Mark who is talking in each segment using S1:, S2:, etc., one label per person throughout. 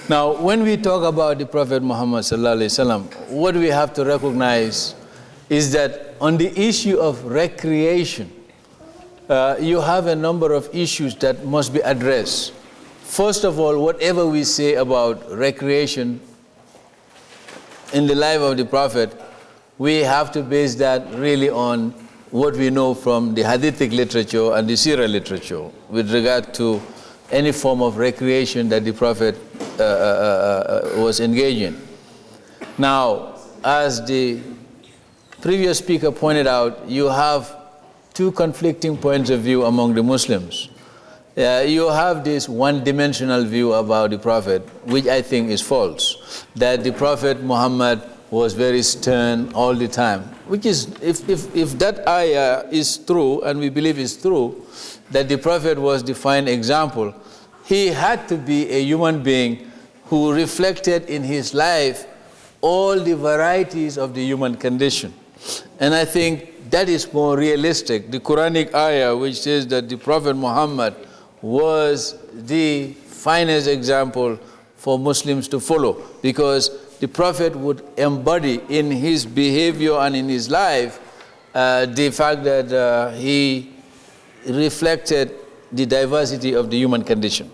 S1: Now, when we talk about the Prophet Muhammad sallallahu alaihi wasallam, what we have to recognize is that on the issue of recreation, you have a number of issues that must be addressed. First of all, whatever we say about recreation in the life of the Prophet, we have to base that really on what we know from the Hadithic literature and the Sirah literature with regard to any form of recreation that the Prophet was engaged in. Now, as the previous speaker pointed out, you have two conflicting points of view among the Muslims. You have this one-dimensional view about the Prophet, which I think is false, that the Prophet Muhammad was very stern all the time, which is, if that ayah is true, and we believe it's true, that the Prophet was the fine example, he had to be a human being who reflected in his life all the varieties of the human condition. And I think that is more realistic. The Quranic ayah which says that the Prophet Muhammad was the finest example for Muslims to follow, because the Prophet would embody in his behavior and in his life the fact that he reflected the diversity of the human condition.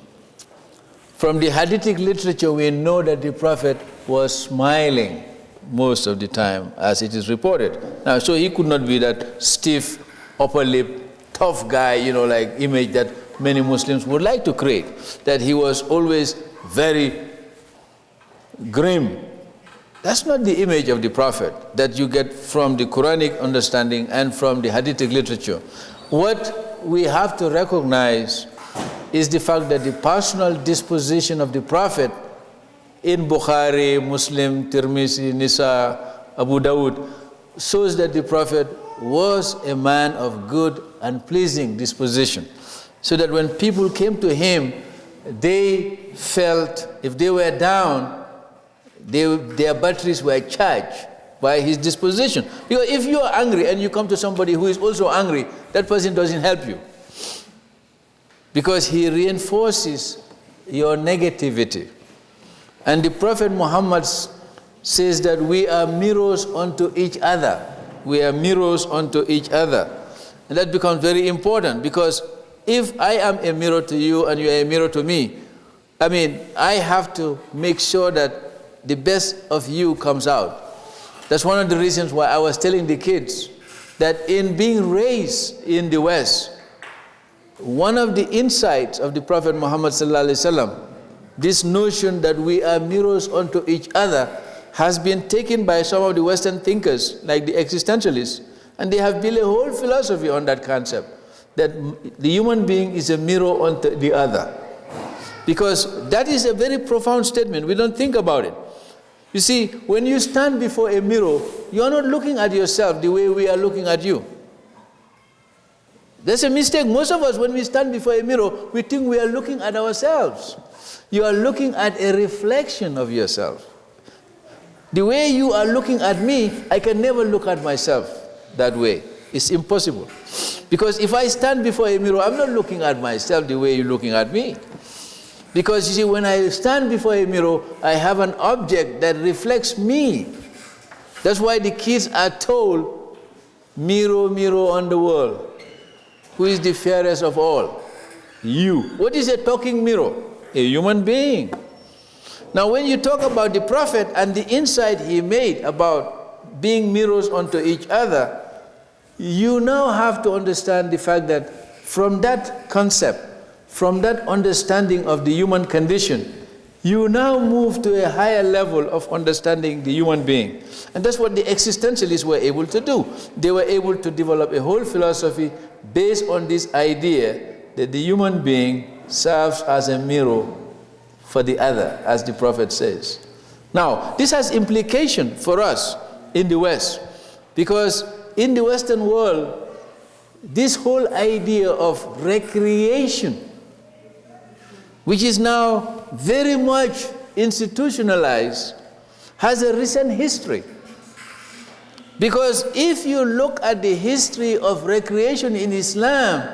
S1: From the Hadithic literature, we know that the Prophet was smiling most of the time, as it is reported. Now, so he could not be that stiff, upper lip, tough guy, like image that many Muslims would like to create, that he was always very grim. That's not the image of the Prophet that you get from the Quranic understanding and from the Hadithic literature. What we have to recognize is the fact that the personal disposition of the Prophet in Bukhari, Muslim, Tirmizi, Nisa, Abu Dawud shows that the Prophet was a man of good and pleasing disposition. So that when people came to him, they felt if they were down, their batteries were charged by his disposition. Because if you are angry and you come to somebody who is also angry, that person doesn't help you. Because he reinforces your negativity. And the Prophet Muhammad says that we are mirrors unto each other. We are mirrors unto each other. And that becomes very important, because if I am a mirror to you and you are a mirror to me, I have to make sure that the best of you comes out. That's one of the reasons why I was telling the kids that in being raised in the West, one of the insights of the Prophet Muhammad sallallahu alaihi wasallam, this notion that we are mirrors unto each other, has been taken by some of the Western thinkers, like the existentialists, and they have built a whole philosophy on that concept, that the human being is a mirror unto the other. Because that is a very profound statement. We don't think about it. You see, when you stand before a mirror, you are not looking at yourself the way we are looking at you. That's a mistake. Most of us, when we stand before a mirror, we think we are looking at ourselves. You are looking at a reflection of yourself. The way you are looking at me, I can never look at myself that way. It's impossible. Because if I stand before a mirror, I'm not looking at myself the way you're looking at me. Because you see, when I stand before a mirror, I have an object that reflects me. That's why the kids are told, mirror, mirror on the wall, who is the fairest of all? You. What is a talking mirror? A human being. Now, when you talk about the Prophet and the insight he made about being mirrors unto each other, you now have to understand the fact that from that concept, from that understanding of the human condition, you now move to a higher level of understanding the human being. And that's what the existentialists were able to do. They were able to develop a whole philosophy based on this idea that the human being serves as a mirror for the other, as the Prophet says. Now, this has implication for us in the West, because in the Western world, this whole idea of recreation, which is now very much institutionalized, has a recent history. Because if you look at the history of recreation in Islam,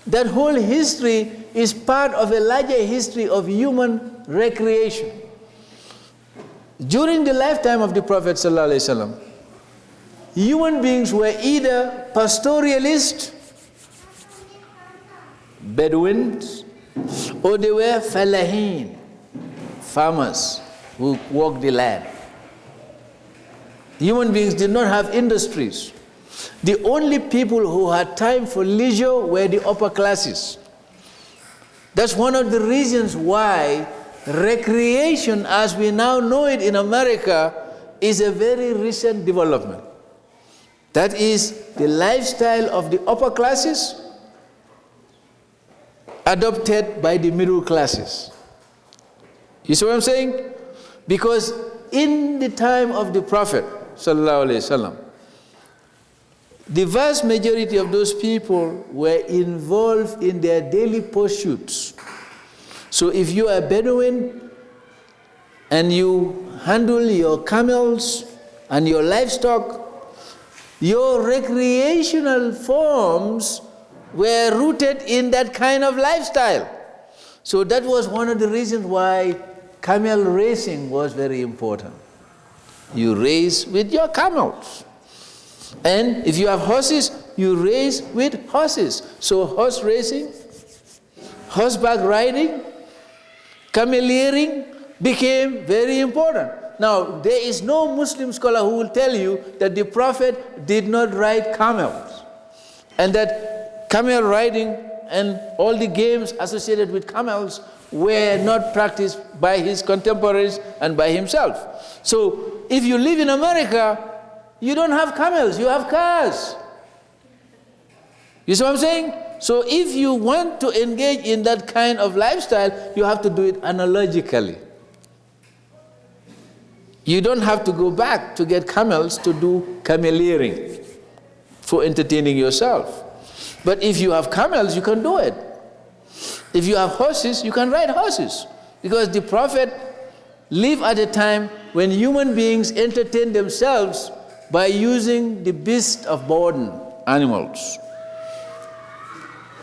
S1: that whole history is part of a larger history of human recreation. During the lifetime of the Prophet ﷺ, human beings were either pastoralists, Bedouins, or they were falahin, farmers who worked the land. Human beings did not have industries. The only people who had time for leisure were the upper classes. That's one of the reasons why recreation, as we now know it in America, is a very recent development. That is the lifestyle of the upper classes adopted by the middle classes. You see what I'm saying? Because in the time of the Prophet ﷺ, the vast majority of those people were involved in their daily pursuits. So if you are a Bedouin and you handle your camels and your livestock, your recreational forms were rooted in that kind of lifestyle. So that was one of the reasons why camel racing was very important. You race with your camels. And if you have horses, you race with horses. So horse racing, horseback riding, camelleering became very important. Now, there is no Muslim scholar who will tell you that the Prophet did not ride camels, and that camel riding and all the games associated with camels were not practiced by his contemporaries and by himself. So, if you live in America, you don't have camels, you have cars. You see what I'm saying? So if you want to engage in that kind of lifestyle, you have to do it analogically. You don't have to go back to get camels to do camelleering for entertaining yourself. But if you have camels, you can do it. If you have horses, you can ride horses. Because the Prophet lived at a time when human beings entertained themselves by using the beasts of burden, animals.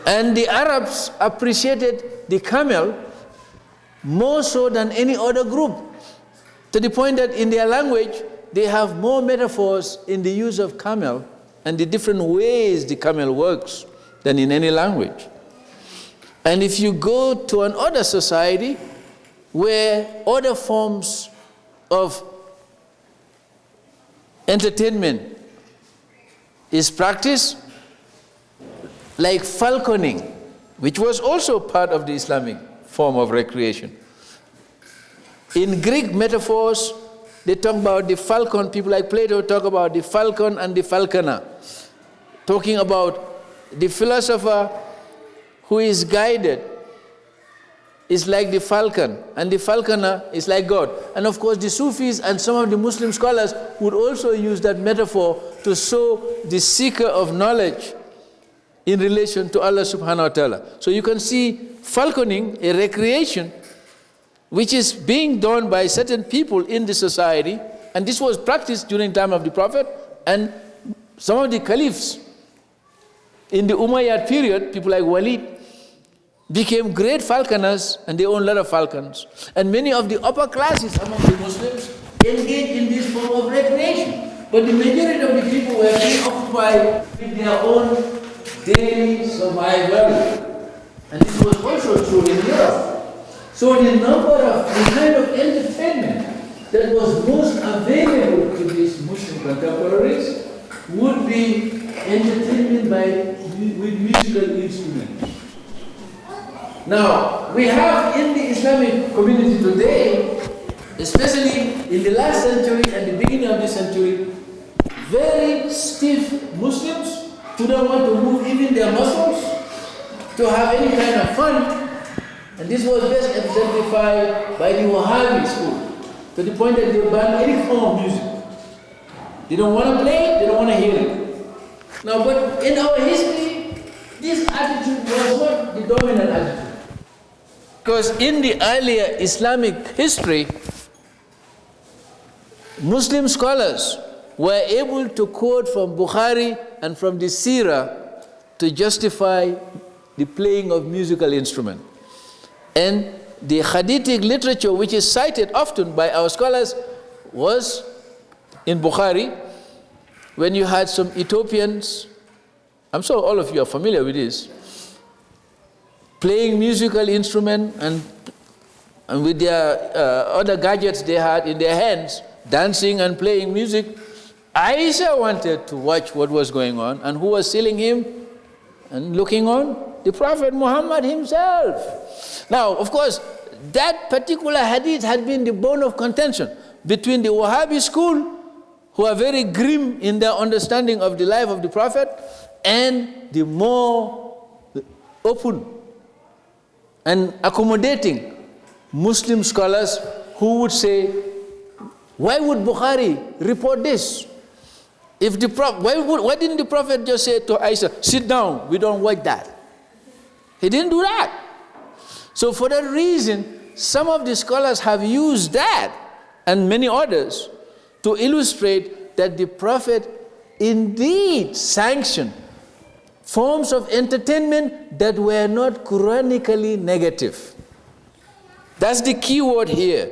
S1: And the Arabs appreciated the camel more so than any other group, to the point that in their language, they have more metaphors in the use of camel and the different ways the camel works than in any language. And if you go to another society where other forms of entertainment is practiced, like falconing, which was also part of the Islamic form of recreation. In Greek metaphors, they talk about the falcon. People like Plato talk about the falcon and the falconer, talking about the philosopher who is guided is like the falcon, and the falconer is like God. And of course, the Sufis and some of the Muslim scholars would also use that metaphor to show the seeker of knowledge in relation to Allah subhanahu wa ta'ala. So you can see falconing, a recreation, which is being done by certain people in the society, and this was practiced during the time of the Prophet, and some of the caliphs in the Umayyad period, people like Walid, became great falconers, and they owned a lot of falcons. And many of the upper classes among the Muslims engaged in this form of recreation. But the majority of the people were preoccupied with their own daily survival. And this was also true in Europe. So the kind of entertainment that was most available to these Muslim contemporaries would be entertainment with musical instruments. Now, we have in the Islamic community today, especially in the last century and the beginning of this century, very stiff Muslims who don't want to move even their muscles to have any kind of fun. And this was best exemplified by the Wahhabi school, to the point that they ban any form of music. They don't want to play it, they don't want to hear it. Now, but in our history, this attitude was not the dominant attitude. Because in the earlier Islamic history, Muslim scholars were able to quote from Bukhari and from the Sirah to justify the playing of musical instruments. And the Hadithic literature, which is cited often by our scholars, was in Bukhari, when you had some Ethiopians, I'm sure all of you are familiar with this, playing musical instrument and with their other gadgets they had in their hands, dancing and playing music. Aisha wanted to watch what was going on, and who was sealing him and looking on? The Prophet Muhammad himself. Now, of course, that particular hadith had been the bone of contention between the Wahhabi school, who are very grim in their understanding of the life of the Prophet, and the more open and accommodating Muslim scholars who would say, why would Bukhari report this? If the why didn't the Prophet just say to Aisha, sit down, we don't watch that? He didn't do that. So for that reason, some of the scholars have used that, and many others, to illustrate that the Prophet indeed sanctioned forms of entertainment that were not Quranically negative. That's the key word here.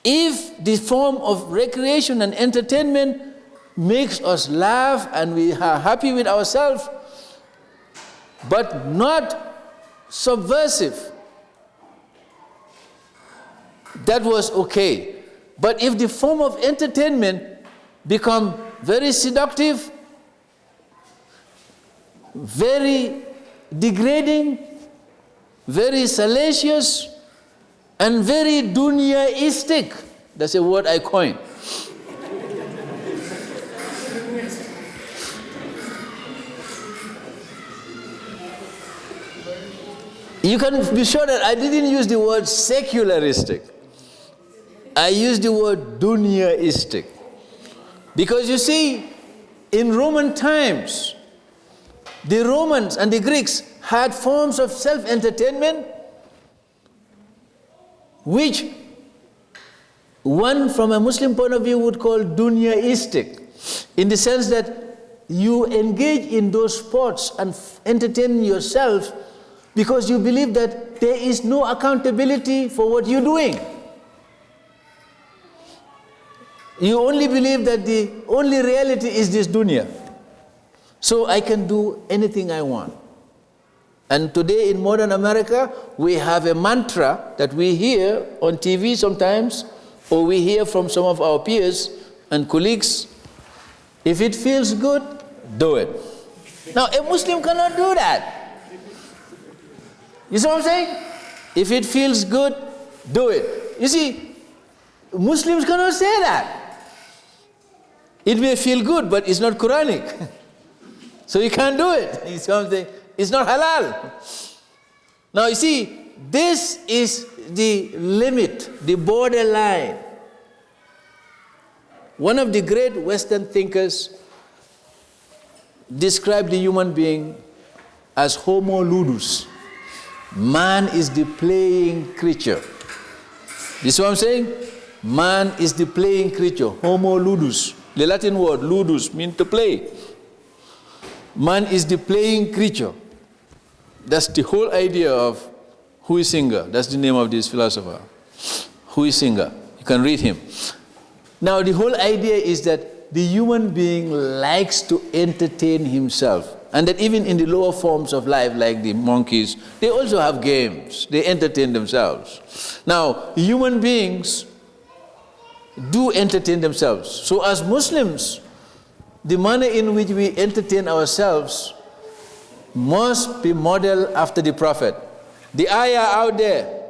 S1: If the form of recreation and entertainment makes us laugh and we are happy with ourselves, but not subversive, that was okay. But if the form of entertainment become very seductive, very degrading, very salacious, and very dunyaistic, that's a word I coined. You can be sure that I didn't use the word secularistic. I used the word dunyaistic. Because you see, in Roman times, the Romans and the Greeks had forms of self-entertainment which one from a Muslim point of view would call dunyaistic, in the sense that you engage in those sports and entertain yourself because you believe that there is no accountability for what you're doing. You only believe that the only reality is this dunya. So I can do anything I want. And today in modern America, we have a mantra that we hear on TV sometimes, or we hear from some of our peers and colleagues: if it feels good, do it. Now, a Muslim cannot do that. You see what I'm saying? If it feels good, do it. You see, Muslims cannot say that. It may feel good, but it's not Quranic. So you can't do it. You see what I'm saying? It's not halal. Now you see, this is the limit, the borderline. One of the great Western thinkers described the human being as homo ludus. Man is the playing creature. You see what I'm saying? Man is the playing creature, homo ludus. The Latin word ludus means to play. Man is the playing creature. That's the whole idea of Huizinga. That's the name of this philosopher. Huizinga. You can read him. Now the whole idea is that the human being likes to entertain himself. And that even in the lower forms of life, like the monkeys, they also have games. They entertain themselves. Now, human beings do entertain themselves. So as Muslims, the manner in which we entertain ourselves must be modeled after the Prophet. The ayah out there,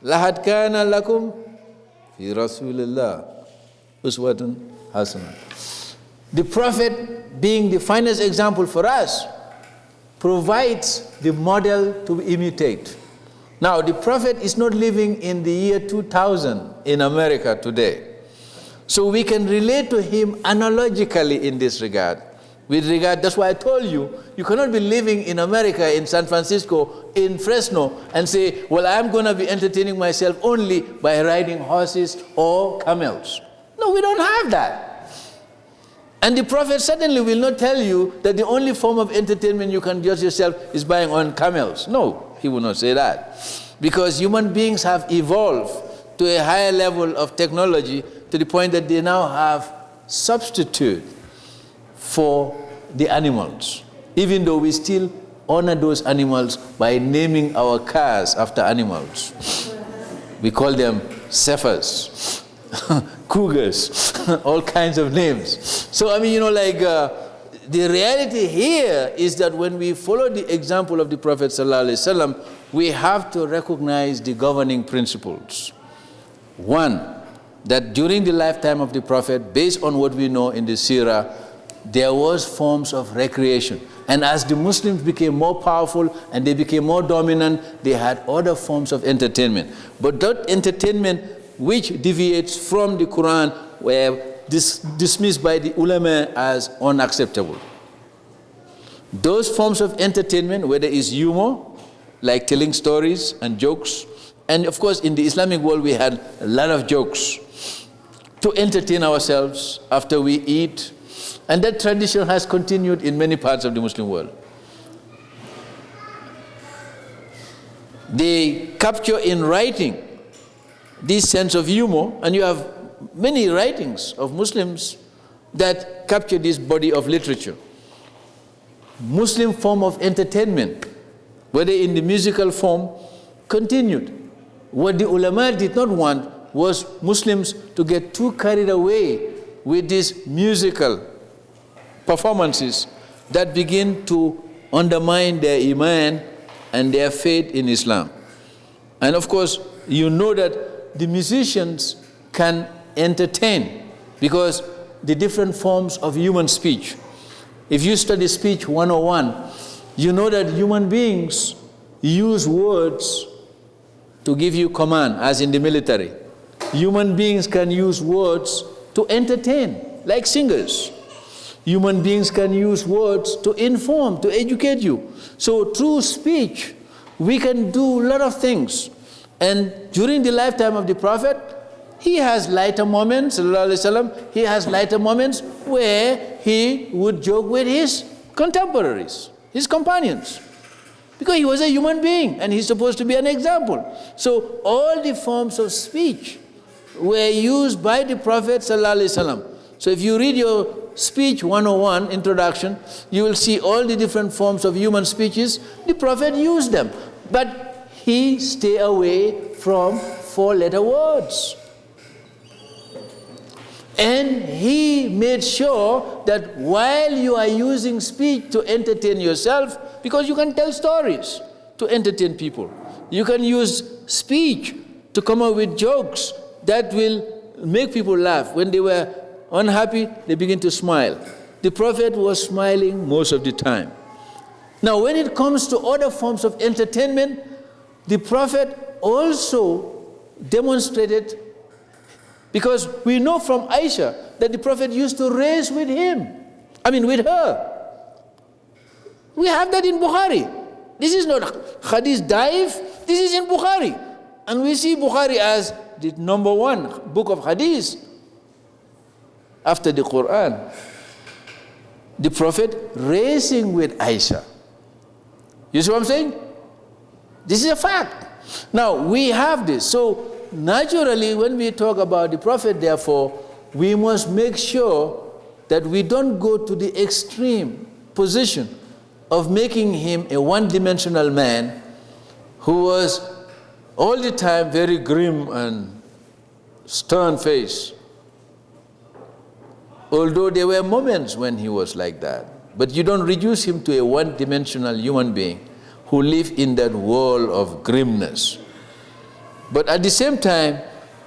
S1: لَحَدْ كَانَ لَكُمْ فِي رَسُولِ اللَّهِ أُسْوَةٌ حَسَنَةٌ. The Prophet, being the finest example for us, provides the model to imitate. Now, the Prophet is not living in the year 2000 in America today. So we can relate to him analogically in this regard. That's why I told you, you cannot be living in America, in San Francisco, in Fresno, and say, well, I'm going to be entertaining myself only by riding horses or camels. No, we don't have that. And the Prophet certainly will not tell you that the only form of entertainment you can judge yourself is buying on camels. No, he will not say that. because human beings have evolved to a higher level of technology to the point that they now have substitute for the animals, even though we still honor those animals by naming our cars after animals. We call them Cephas, Cougars, all kinds of names. So, I mean, the reality here is that when we follow the example of the Prophet ﷺ, we have to recognize the governing principles. One, that during the lifetime of the Prophet, based on what we know in the Sirah, there was forms of recreation. And as the Muslims became more powerful and they became more dominant, they had other forms of entertainment. But that entertainment which deviates from the Quran were dismissed by the ulama as unacceptable. Those forms of entertainment, whether it's humor, like telling stories and jokes, and of course in the Islamic world we had a lot of jokes to entertain ourselves after we eat, and that tradition has continued in many parts of the Muslim world. They capture in writing this sense of humor, and you have many writings of Muslims that capture this body of literature. Muslim form of entertainment, whether in the musical form, continued. What the ulama did not want was Muslims to get too carried away with these musical performances that begin to undermine their iman and their faith in Islam. And of course, you know that the musicians can entertain because the different forms of human speech. If you study speech 101, you know that human beings use words to give you command, as in the military. Human beings can use words to entertain, like singers. Human beings can use words to inform, to educate you. So through speech, we can do a lot of things. And during the lifetime of the Prophet, he has lighter moments, sallallahu alaihi wasallam, he has lighter moments where he would joke with his contemporaries, his companions. Because he was a human being and he's supposed to be an example. So all the forms of speech were used by the Prophet sallallahu alaihi wasallam. So if you read your speech 101 introduction, you will see all the different forms of human speeches. The Prophet used them, but he stayed away from 4-letter words. And he made sure that while you are using speech to entertain yourself, because you can tell stories to entertain people, you can use speech to come up with jokes that will make people laugh. When they were unhappy, they begin to smile. The Prophet was smiling most of the time. Now, when it comes to other forms of entertainment, the Prophet also demonstrated, because we know from Aisha that the Prophet used to race with with her. We have that in Bukhari. This is not Hadith Daif, this is in Bukhari. And we see Bukhari as the number 1 book of Hadith after the Quran. The Prophet racing with Aisha. You see what I'm saying? This is a fact. Now, we have this. So, naturally, when we talk about the Prophet, therefore, we must make sure that we don't go to the extreme position of making him a one-dimensional man who was all the time very grim and stern-faced. Although there were moments when he was like that. But you don't reduce him to a one-dimensional human being who lived in that world of grimness. But at the same time,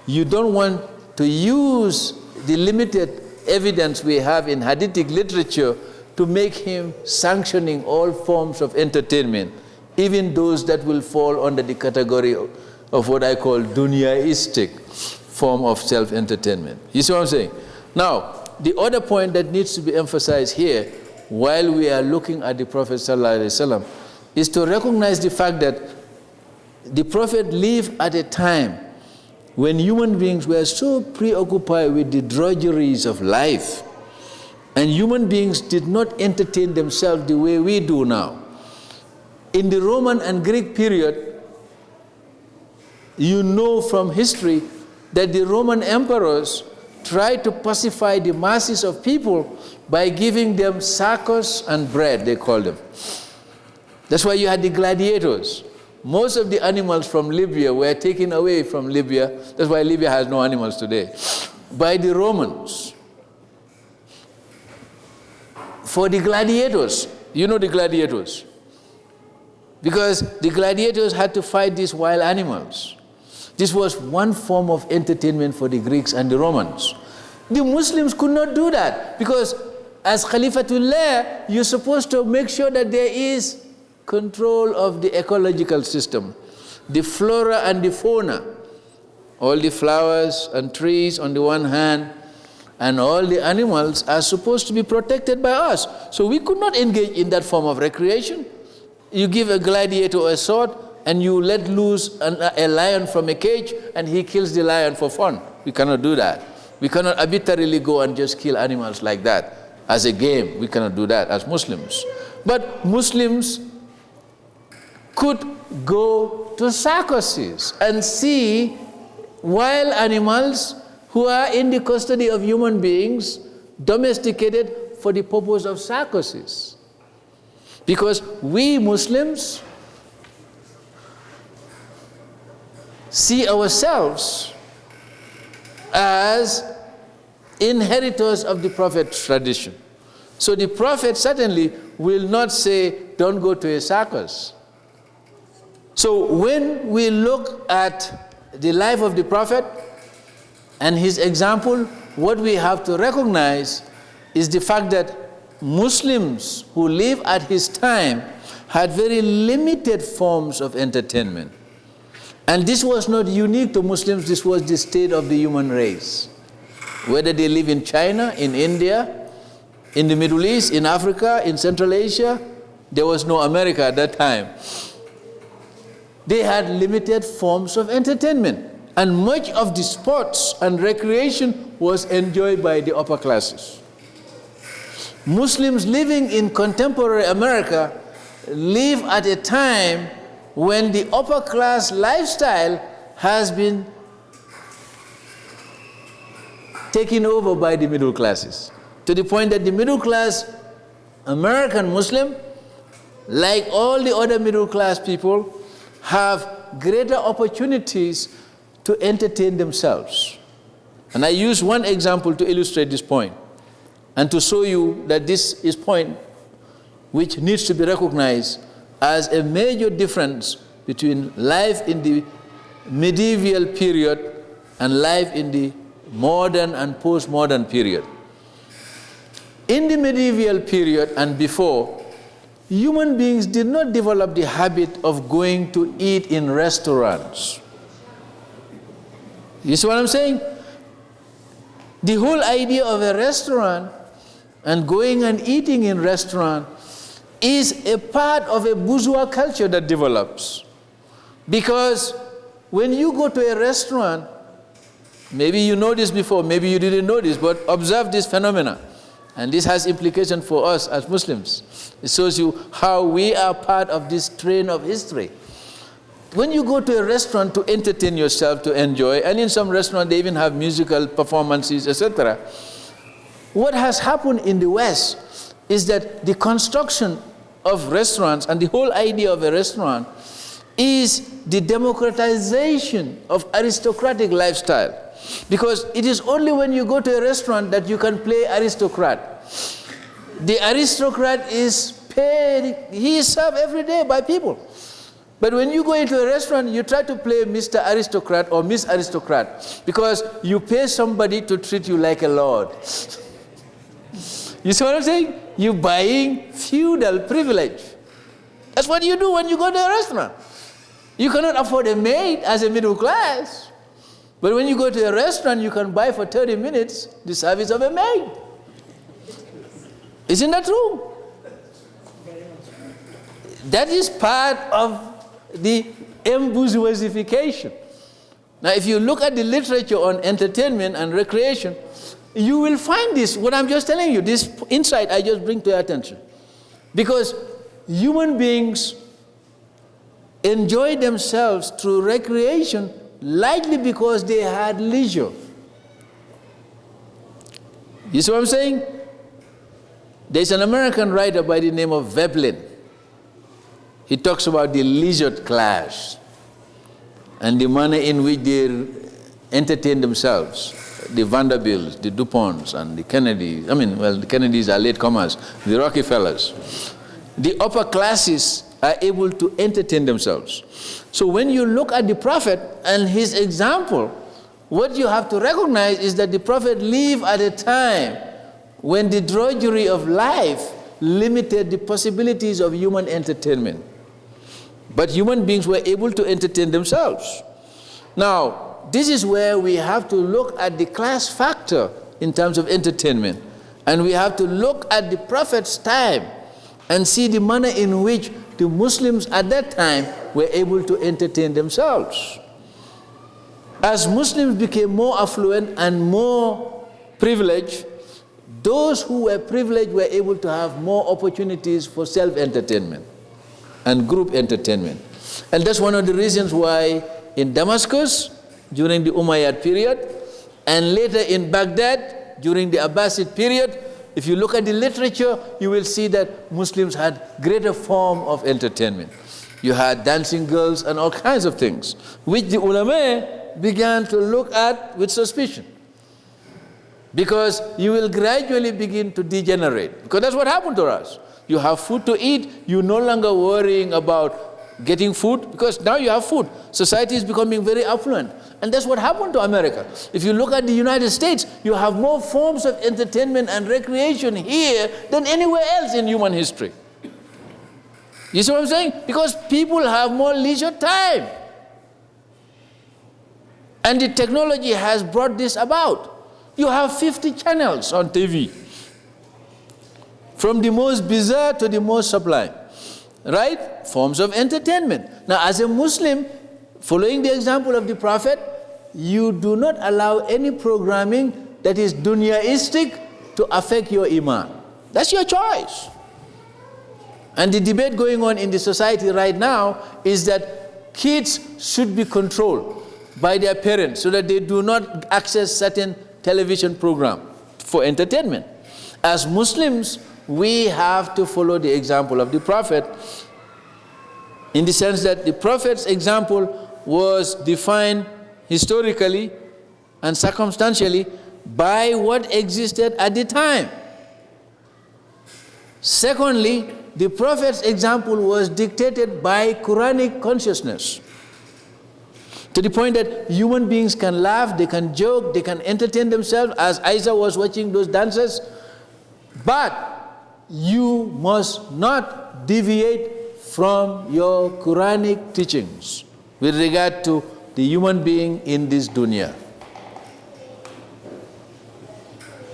S1: you don't want to use the limited evidence we have in Hadithic literature to make him sanctioning all forms of entertainment, even those that will fall under the category of what I call dunyaistic form of self-entertainment. You see what I'm saying? Now, the other point that needs to be emphasized here, while we are looking at the Prophet ﷺ, is to recognize the fact that the Prophet lived at a time when human beings were so preoccupied with the drudgeries of life, and human beings did not entertain themselves the way we do now. In the Roman and Greek period, you know from history that the Roman emperors tried to pacify the masses of people by giving them circus and bread, they called them. That's why you had the gladiators. Most of the animals from Libya were taken away from Libya. That's why Libya has no animals today. By the Romans. For the gladiators. You know the gladiators. Because the gladiators had to fight these wild animals. This was one form of entertainment for the Greeks and the Romans. The Muslims could not do that because as Khalifatullah, you're supposed to make sure that there is control of the ecological system, the flora and the fauna, all the flowers and trees on the one hand, and all the animals are supposed to be protected by us. So we could not engage in that form of recreation. You give a gladiator a sword and you let loose a lion from a cage and he kills the lion for fun. We cannot do that. We cannot arbitrarily go and just kill animals like that as a game. We cannot do that as Muslims. But Muslims could go to circuses and see wild animals who are in the custody of human beings, domesticated for the purpose of circuses. Because we Muslims see ourselves as inheritors of the Prophet's tradition. So the Prophet certainly will not say, don't go to a circus. So when we look at the life of the Prophet and his example, what we have to recognize is the fact that Muslims who live at his time had very limited forms of entertainment. And this was not unique to Muslims, this was the state of the human race. Whether they live in China, in India, in the Middle East, in Africa, in Central Asia, there was no America at that time. They had limited forms of entertainment. And much of the sports and recreation was enjoyed by the upper classes. Muslims living in contemporary America live at a time when the upper class lifestyle has been taken over by the middle classes, to the point that the middle class American Muslim, like all the other middle class people, have greater opportunities to entertain themselves. And I use one example to illustrate this point and to show you that this is a point which needs to be recognized as a major difference between life in the medieval period and life in the modern and postmodern period. In the medieval period and before, human beings did not develop the habit of going to eat in restaurants. You see what I'm saying? The whole idea of a restaurant and going and eating in restaurant is a part of a bourgeois culture that develops. Because when you go to a restaurant, maybe you know this before, maybe you didn't know this, but observe this phenomena. And this has implication for us as Muslims. It shows you how we are part of this train of history. When you go to a restaurant to entertain yourself, to enjoy, and in some restaurants they even have musical performances, etc. What has happened in the West is that the construction of restaurants and the whole idea of a restaurant is the democratization of aristocratic lifestyle. Because it is only when you go to a restaurant that you can play aristocrat. The aristocrat is paid, he is served every day by people. But when you go into a restaurant, you try to play Mr. Aristocrat or Miss Aristocrat because you pay somebody to treat you like a lord. You see what I'm saying? You're buying feudal privilege. That's what you do when you go to a restaurant. You cannot afford a maid as a middle class. But when you go to a restaurant, you can buy for 30 minutes the service of a maid. Isn't that true? That is part of the embourgeoisification. Now, if you look at the literature on entertainment and recreation, you will find this, what I'm just telling you, this insight I just bring to your attention. Because human beings enjoy themselves through recreation largely because they had leisure. You see what I'm saying? There's an American writer by the name of Veblen. He talks about the leisured class and the manner in which they entertain themselves. The Vanderbilts, the DuPonts, and the Kennedys. The Kennedys are latecomers, the Rockefellers. The upper classes are able to entertain themselves. So when you look at the Prophet and his example, what you have to recognize is that the Prophet lived at a time when the drudgery of life limited the possibilities of human entertainment. But human beings were able to entertain themselves. Now, this is where we have to look at the class factor in terms of entertainment. And we have to look at the Prophet's time and see the manner in which the Muslims at that time were able to entertain themselves. As Muslims became more affluent and more privileged, those who were privileged were able to have more opportunities for self-entertainment and group entertainment. And that's one of the reasons why in Damascus, during the Umayyad period, and later in Baghdad, during the Abbasid period, if you look at the literature, you will see that Muslims had greater form of entertainment. You had dancing girls and all kinds of things, which the ulama began to look at with suspicion. Because you will gradually begin to degenerate. Because that's what happened to us. You have food to eat, you're no longer worrying about getting food, because now you have food. Society is becoming very affluent. And that's what happened to America. If you look at the United States, you have more forms of entertainment and recreation here than anywhere else in human history. You see what I'm saying? Because people have more leisure time. And the technology has brought this about. You have 50 channels on TV, from the most bizarre to the most sublime, right? Forms of entertainment. Now, as a Muslim, following the example of the Prophet, you do not allow any programming that is dunyaistic to affect your iman. That's your choice. And the debate going on in the society right now is that kids should be controlled by their parents so that they do not access certain television program for entertainment. As Muslims, we have to follow the example of the Prophet, in the sense that the Prophet's example was defined historically and circumstantially by what existed at the time. Secondly, the Prophet's example was dictated by Quranic consciousness, to the point that human beings can laugh, they can joke, they can entertain themselves, as Isa was watching those dances, but you must not deviate from your Quranic teachings with regard to the human being in this dunya.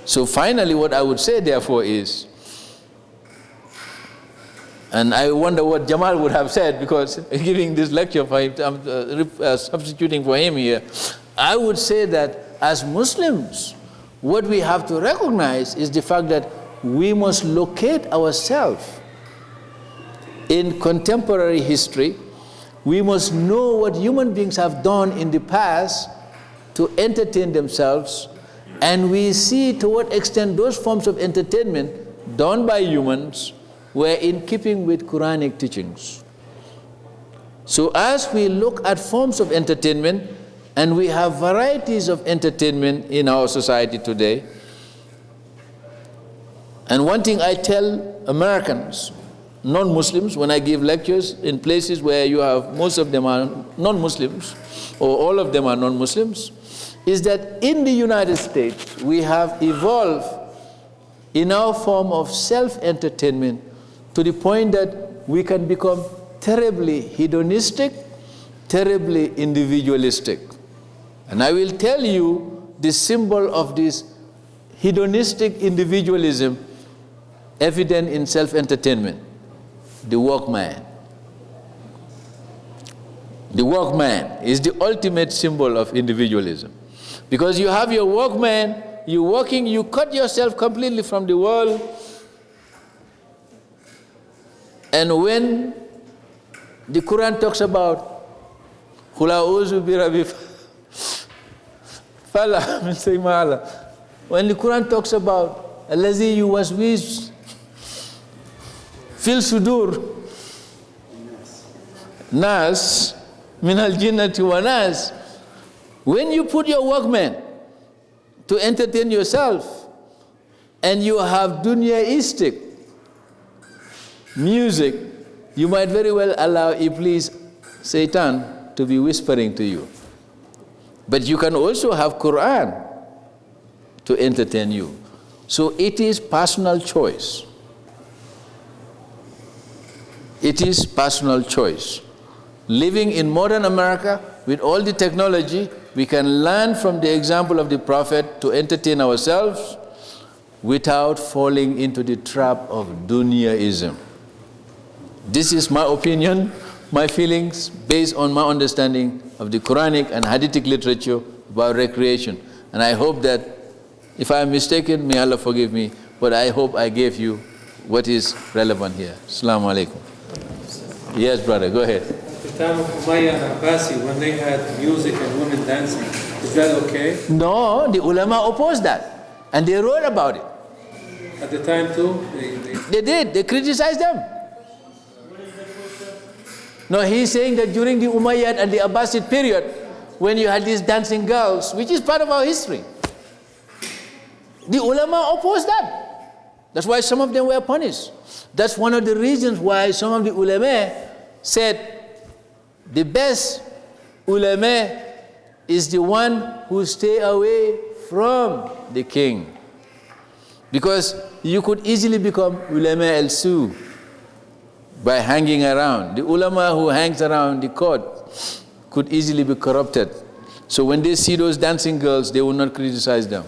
S1: So finally, what I would say therefore is, and I wonder what Jamal would have said, because giving this lecture for him, I'm substituting for him here. I would say that as Muslims, what we have to recognize is the fact that we must locate ourselves in contemporary history. We must know what human beings have done in the past to entertain themselves, and we see to what extent those forms of entertainment done by humans were in keeping with Quranic teachings. So as we look at forms of entertainment, and we have varieties of entertainment in our society today, and one thing I tell Americans, non-Muslims, when I give lectures in places where you have most of them are non-Muslims, or all of them are non-Muslims, is that in the United States we have evolved in our form of self-entertainment to the point that we can become terribly hedonistic, terribly individualistic. And I will tell you the symbol of this hedonistic individualism evident in self-entertainment: the Walkman. The Walkman is the ultimate symbol of individualism. Because you have your Walkman, you're walking, you cut yourself completely from the world, and when the Quran talks about Qul a'udhu bi rabbil Fala min sayma. When the Quran talks about Allazi yuwaswis fil sudur nas min al jinnati wa nas, when you put your Walkman to entertain yourself and you have dunyaistic music, you might very well allow Iblis, Satan, to be whispering to you. But you can also have Quran to entertain you. So it is personal choice. It is personal choice. Living in modern America with all the technology, we can learn from the example of the Prophet to entertain ourselves without falling into the trap of Dunyaism. This is my opinion, my feelings, based on my understanding of the Quranic and Hadithic literature about recreation. And I hope that, if I am mistaken, may Allah forgive me, but I hope I gave you what is relevant here. Assalamu alaikum. Yes, brother, go ahead.
S2: At the time of Umayyah and Abbasi, when they had music and women dancing, is that okay?
S1: No, the ulama opposed that, and they wrote about it.
S2: At the time too?
S1: They did, they criticized them. No, he's saying that during the Umayyad and the Abbasid period, when you had these dancing girls, which is part of our history, the ulama opposed that. That's why some of them were punished. That's one of the reasons why some of the ulama said the best ulama is the one who stay away from the king. Because you could easily become ulama al-su by hanging around. The ulama who hangs around the court could easily be corrupted. So when they see those dancing girls, they will not criticize them.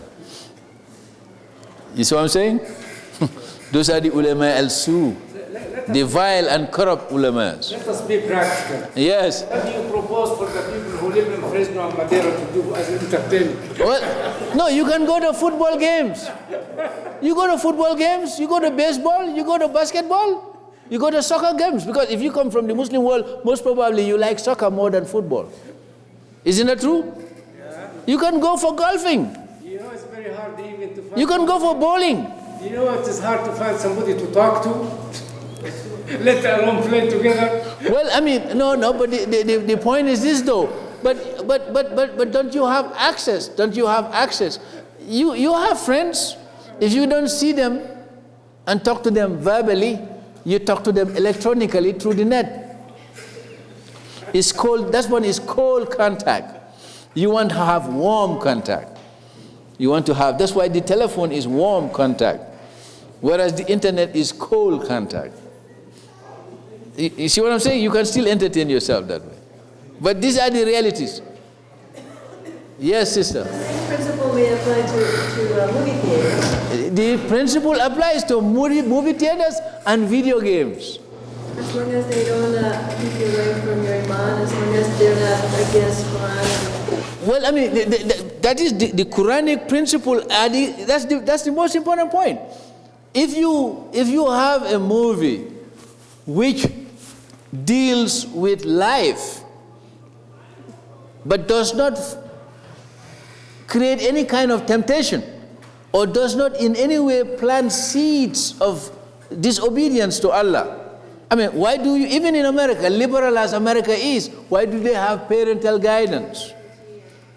S1: You see what I'm saying? Those are the ulama al-su, the vile and corrupt ulamas.
S2: Let us be practical.
S1: Yes.
S2: What do you propose for the people who live in Fresno and Madera to do as entertainment?
S1: Well, no, you can go to football games. You go to football games, you go to baseball, you go to basketball. You go to soccer games, because if you come from the Muslim world, most probably you like soccer more than football. Isn't that true?
S2: Yeah.
S1: You can go for golfing.
S2: You know, it's very hard even to find...
S1: You can go for bowling.
S2: You know, it is hard to find somebody to talk to, let alone play together.
S1: Well, I mean, no, but the point is this though. But don't you have access? Don't you have access? You have friends. If you don't see them and talk to them verbally, you talk to them electronically through the net. It's cold. That one is cold contact. You want to have warm contact. You want to have, that's why the telephone is warm contact, whereas the internet is cold contact. You see what I'm saying? You can still entertain yourself that way. But these are the realities. Yes, sister.
S3: The same principle may apply to movie theaters.
S1: The principle applies to movie theaters and video games.
S3: As long as they don't keep you away from your iman, as long as they're not against Quran.
S1: Well, I mean, that is the Quranic principle. That's the most important point. If you have a movie which deals with life, but does not create any kind of temptation, or does not in any way plant seeds of disobedience to Allah. I mean, why do you, even in America, liberal as America is, why do they have parental guidance?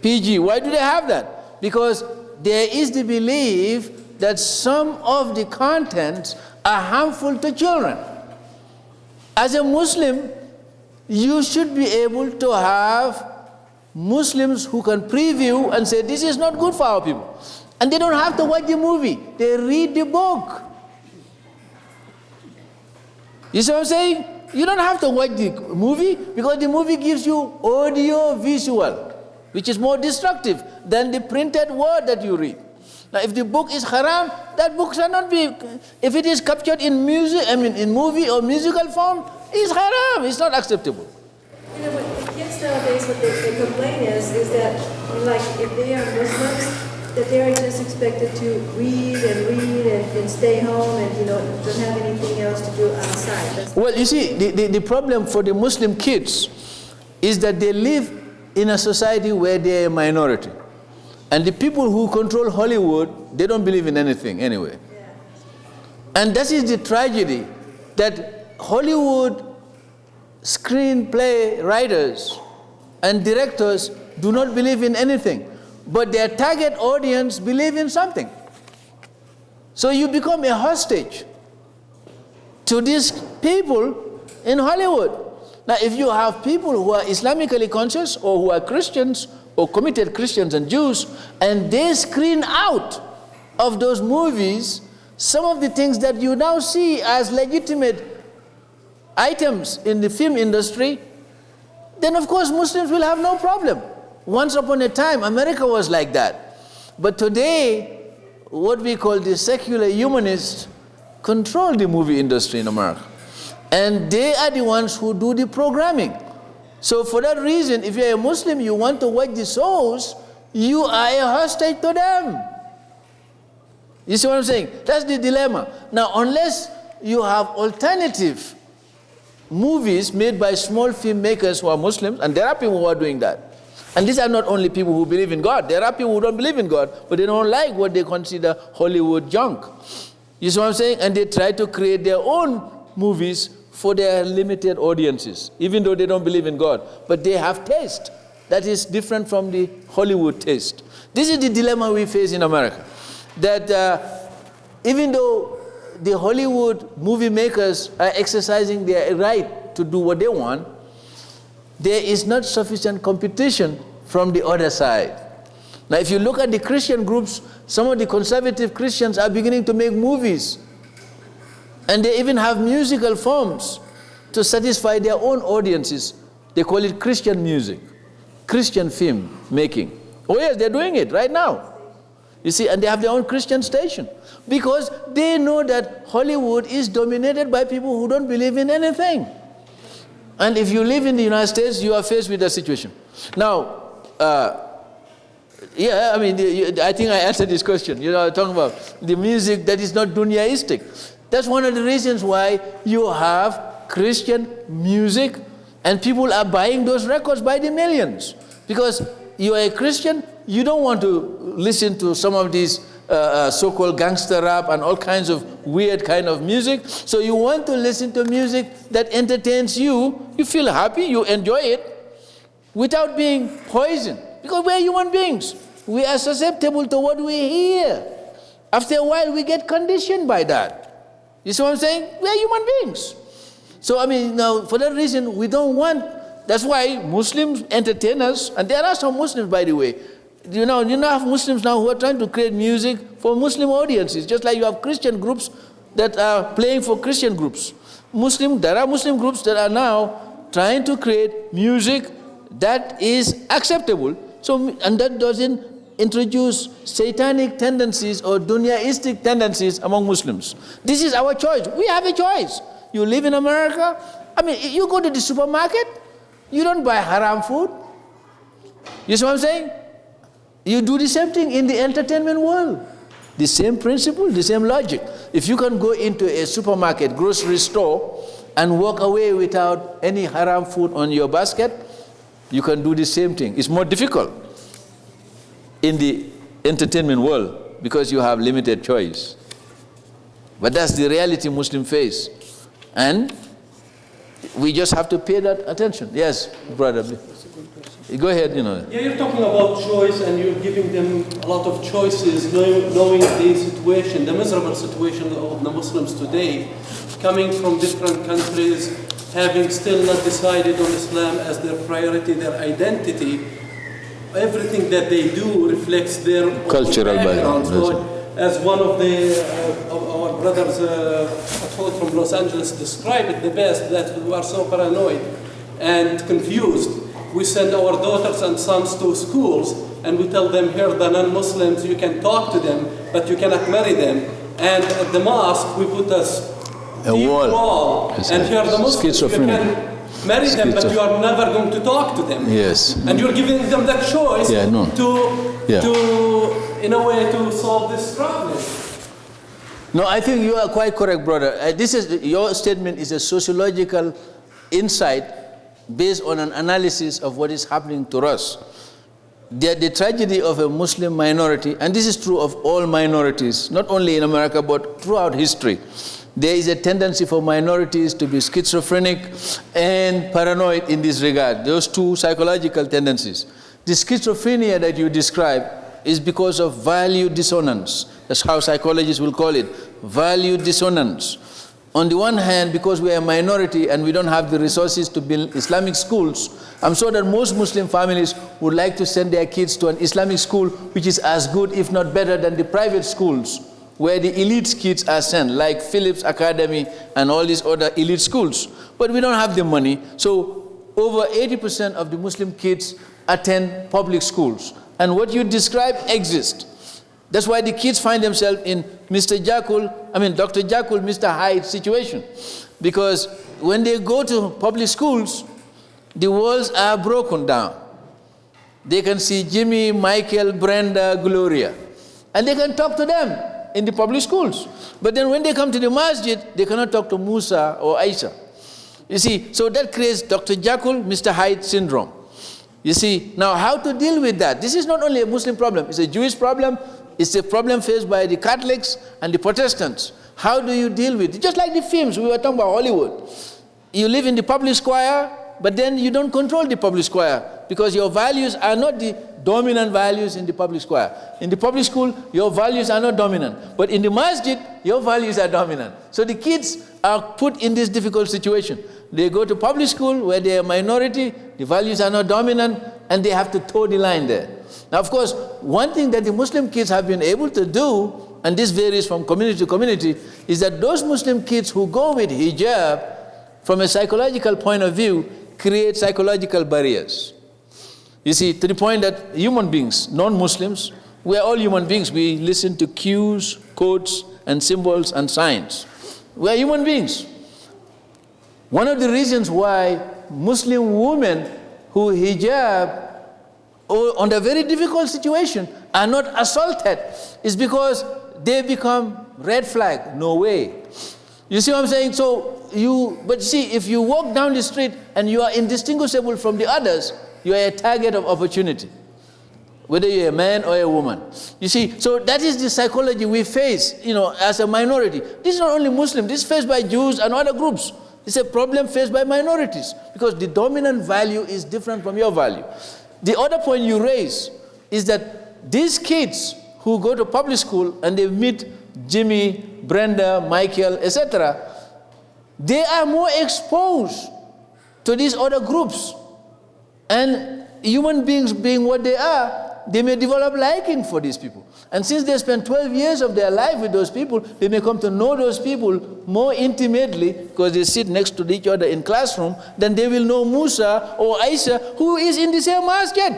S1: PG, why do they have that? Because there is the belief that some of the contents are harmful to children. As a Muslim, you should be able to have Muslims who can preview and say, this is not good for our people. And they don't have to watch the movie. They read the book. You see what I'm saying? You don't have to watch the movie, because the movie gives you audio visual, which is more destructive than the printed word that you read. Now, if the book is haram, that book shall not be, if it is captured in music, in movie or musical form, it's haram, it's not acceptable.
S3: You know, what kids nowadays, what they complain is that, like, if they are Muslims, that they are just expected to read and stay home and, you know, don't have anything else to do outside.
S1: Well, you see, the problem for the Muslim kids is that they live in a society where they're a minority. And the people who control Hollywood, they don't believe in anything anyway. And that is the tragedy, that Hollywood screenplay writers and directors do not believe in anything, but their target audience believe in something. So you become a hostage to these people in Hollywood. Now, if you have people who are Islamically conscious or who are Christians or committed Christians and Jews, and they screen out of those movies some of the things that you now see as legitimate items in the film industry, then of course Muslims will have no problem. Once upon a time, America was like that. But today, what we call the secular humanists control the movie industry in America. And they are the ones who do the programming. So for that reason, if you're a Muslim, you want to watch the shows, you are a hostage to them. You see what I'm saying? That's the dilemma. Now, unless you have alternative movies made by small filmmakers who are Muslims, and there are people who are doing that. And these are not only people who believe in God. There are people who don't believe in God, but they don't like what they consider Hollywood junk. You see what I'm saying? And they try to create their own movies for their limited audiences, even though they don't believe in God. But they have taste that is different from the Hollywood taste. This is the dilemma we face in America. That even though the Hollywood movie makers are exercising their right to do what they want, there is not sufficient competition from the other side. Now, if you look at the Christian groups, some of the conservative Christians are beginning to make movies. And they even have musical forms to satisfy their own audiences. They call it Christian music, Christian film making. Oh yes, they're doing it right now. You see, and they have their own Christian station. Because they know that Hollywood is dominated by people who don't believe in anything. And if you live in the United States, you are faced with that situation. Now, yeah, I mean, I think I answered this question. You know, talking about the music that is not dunyaistic. That's one of the reasons why you have Christian music and people are buying those records by the millions. Because you are a Christian, you don't want to listen to some of these so-called gangster rap and all kinds of weird kind of music. So you want to listen to music that entertains you. You feel happy, you enjoy it, without being poisoned. Because we are human beings. We are susceptible to what we hear. After a while, we get conditioned by that. You see what I'm saying? We are human beings. So, I mean, now, for that reason, we don't want, that's why Muslims entertain us, and there are some Muslims, by the way. You have Muslims now who are trying to create music for Muslim audiences, just like you have Christian groups that are playing for Christian groups. There are Muslim groups that are now trying to create music that is acceptable, and that doesn't introduce satanic tendencies or dunyaistic tendencies among Muslims. This is our choice. We have a choice. You live in America. I mean, you go to the supermarket, you don't buy haram food. You see what I'm saying? You do the same thing in the entertainment world. The same principle, the same logic. If you can go into a supermarket, grocery store, and walk away without any haram food on your basket, you can do the same thing. It's more difficult in the entertainment world because you have limited choice. But that's the reality Muslims face. And we just have to pay that attention. Yes, brother. Go ahead,
S4: Yeah, you're talking about choice and you're giving them a lot of choices, knowing the situation, the miserable situation of the Muslims today, coming from different countries, having still not decided on Islam as their priority, their identity. Everything that they do reflects their
S1: cultural background.
S4: As one of our brothers from Los Angeles described it the best, that we are so paranoid and confused. We send our daughters and sons to schools and we tell them, here the non-Muslims, you can talk to them, but you cannot marry them. And at the mosque, we put a deep wall. And here the Muslims, you can marry them, but you are never going to talk to them.
S1: Yes.
S4: And you're giving them that choice to, in a way, to solve this problem.
S1: No, I think you are quite correct, brother. Your statement is a sociological insight based on an analysis of what is happening to us. the tragedy of a Muslim minority, and this is true of all minorities, not only in America, but throughout history. There is a tendency for minorities to be schizophrenic and paranoid in this regard. Those two psychological tendencies. The schizophrenia that you describe is because of value dissonance. That's how psychologists will call it, value dissonance. On the one hand, because we are a minority and we don't have the resources to build Islamic schools, I'm sure that most Muslim families would like to send their kids to an Islamic school which is as good, if not better, than the private schools where the elite kids are sent, like Phillips Academy and all these other elite schools. But we don't have the money, so over 80% of the Muslim kids attend public schools. And what you describe exists. That's why the kids find themselves in Dr. Jekyll, Mr. Hyde situation. Because when they go to public schools, the walls are broken down. They can see Jimmy, Michael, Brenda, Gloria. And they can talk to them in the public schools. But then when they come to the masjid, they cannot talk to Musa or Aisha. You see, so that creates Dr. Jekyll, Mr. Hyde syndrome. You see, now how to deal with that? This is not only a Muslim problem, it's a Jewish problem, it's a problem faced by the Catholics and the Protestants. How do you deal with it? Just like the films, we were talking about Hollywood. You live in the public square, but then you don't control the public square because your values are not the dominant values in the public square. In the public school, your values are not dominant. But in the masjid, your values are dominant. So the kids are put in this difficult situation. They go to public school where they are a minority, the values are not dominant, and they have to toe the line there. Now, of course, one thing that the Muslim kids have been able to do, and this varies from community to community, is that those Muslim kids who go with hijab, from a psychological point of view, create psychological barriers. You see, to the point that human beings, non-Muslims, we are all human beings. We listen to cues, codes, and symbols and signs. We are human beings. One of the reasons why Muslim women who hijab under very difficult situation are not assaulted is because they become red flag, no way. You see what I'm saying? But see, if you walk down the street and you are indistinguishable from the others, you are a target of opportunity, whether you're a man or a woman. You see, so that is the psychology we face, as a minority. This is not only Muslim, this is faced by Jews and other groups. It's a problem faced by minorities because the dominant value is different from your value. The other point you raise is that these kids who go to public school and they meet Jimmy, Brenda, Michael, etc., they are more exposed to these other groups. And human beings being what they are, they may develop liking for these people. And since they spend 12 years of their life with those people, they may come to know those people more intimately because they sit next to each other in classroom than they will know Musa or Aisha, who is in the same masjid.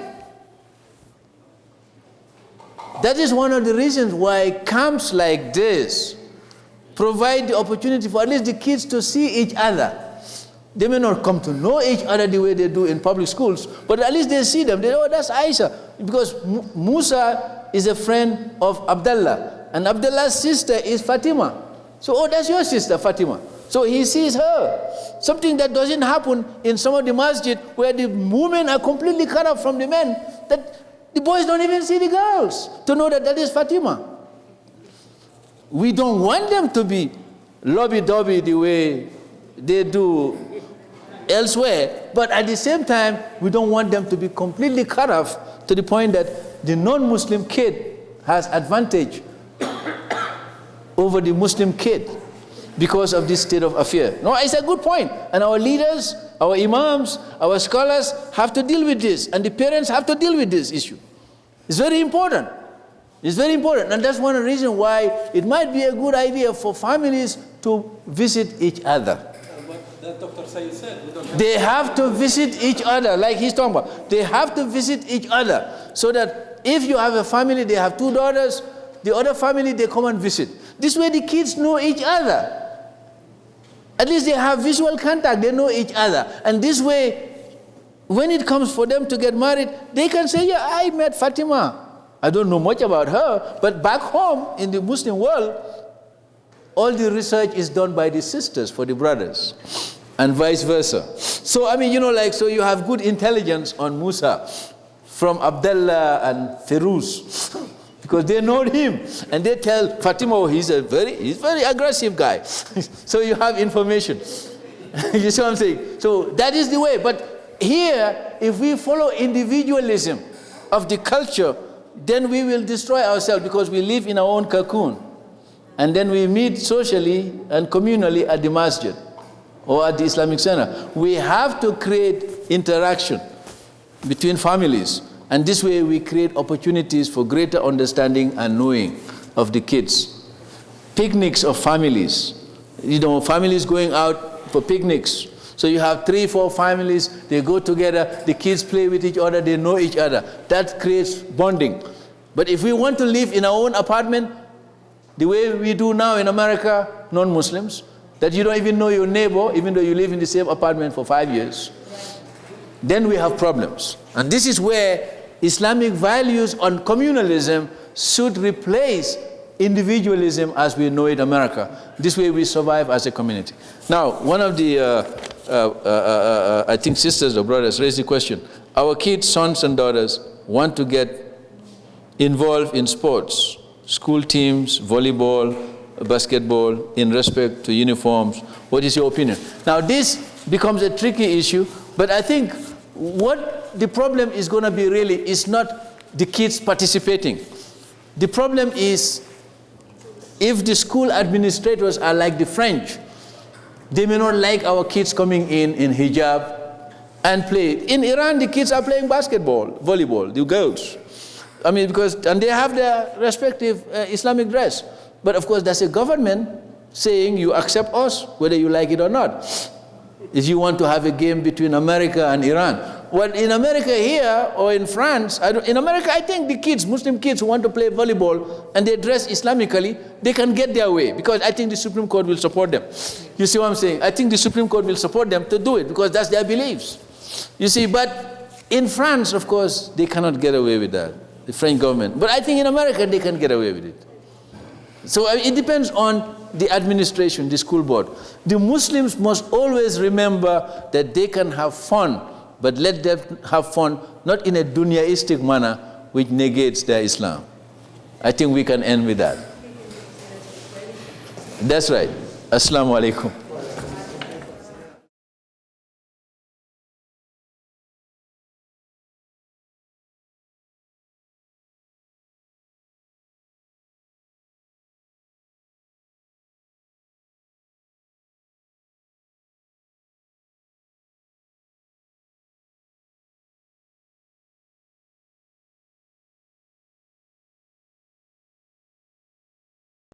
S1: That is one of the reasons why camps like this provide the opportunity for at least the kids to see each other. They may not come to know each other the way they do in public schools, but at least they see them. They know, that's Aisha. Because Musa is a friend of Abdullah, and Abdullah's sister is Fatima. So, that's your sister, Fatima. So he sees her. Something that doesn't happen in some of the masjid where the women are completely cut off from the men, that the boys don't even see the girls to know that that is Fatima. We don't want them to be lobby-dobby the way they do elsewhere, but at the same time, we don't want them to be completely cut off to the point that the non-Muslim kid has advantage over the Muslim kid because of this state of affair. No, it's a good point. And our leaders, our imams, our scholars have to deal with this, and the parents have to deal with this issue. It's very important. It's very important, and that's one of the reasons why it might be a good idea for families to visit each other.
S4: That Dr. Said said,
S1: they have to visit each other, like he's talking about. They have to visit each other, so that if you have a family, they have 2 daughters, the other family, they come and visit. This way the kids know each other. At least they have visual contact, they know each other. And this way, when it comes for them to get married, they can say, yeah, I met Fatima. I don't know much about her, but back home in the Muslim world, all the research is done by the sisters for the brothers, and vice versa. So, so you have good intelligence on Musa from Abdullah and Feroz because they know him, and they tell Fatima, oh, he's very aggressive guy. So you have information. You see what I'm saying? So that is the way. But here, if we follow individualism of the culture, then we will destroy ourselves because we live in our own cocoon. And then we meet socially and communally at the masjid or at the Islamic center. We have to create interaction between families. And this way we create opportunities for greater understanding and knowing of the kids. Picnics of families. You know, families going out for picnics. So you have 3, 4 families, they go together, the kids play with each other, they know each other. That creates bonding. But if we want to live in our own apartment, the way we do now in America, non-Muslims, that you don't even know your neighbor, even though you live in the same apartment for 5 years, then we have problems. And this is where Islamic values on communalism should replace individualism as we know it in America. This way we survive as a community. Now, one of the, I think sisters or brothers raised the question. Our kids, sons and daughters, want to get involved in sports, school teams, volleyball, basketball, in respect to uniforms. What is your opinion? Now, this becomes a tricky issue, but I think what the problem is going to be really is not the kids participating. The problem is if the school administrators are like the French, they may not like our kids coming in hijab and play. In Iran, the kids are playing basketball, volleyball, the girls. I mean, and they have their respective Islamic dress. But of course, that's a government saying you accept us, whether you like it or not. If you want to have a game between America and Iran. Well, in America here, or in France, in America, I think the kids, Muslim kids who want to play volleyball and they dress Islamically, they can get their way because I think the Supreme Court will support them. You see what I'm saying? I think the Supreme Court will support them to do it because that's their beliefs. You see, but in France, of course, they cannot get away with that, the French government. But I think in America, they can get away with it. So it depends on the administration, the school board. The Muslims must always remember that they can have fun, but let them have fun not in a dunyaistic manner which negates their Islam. I think we can end with that. That's right. Assalamu alaikum.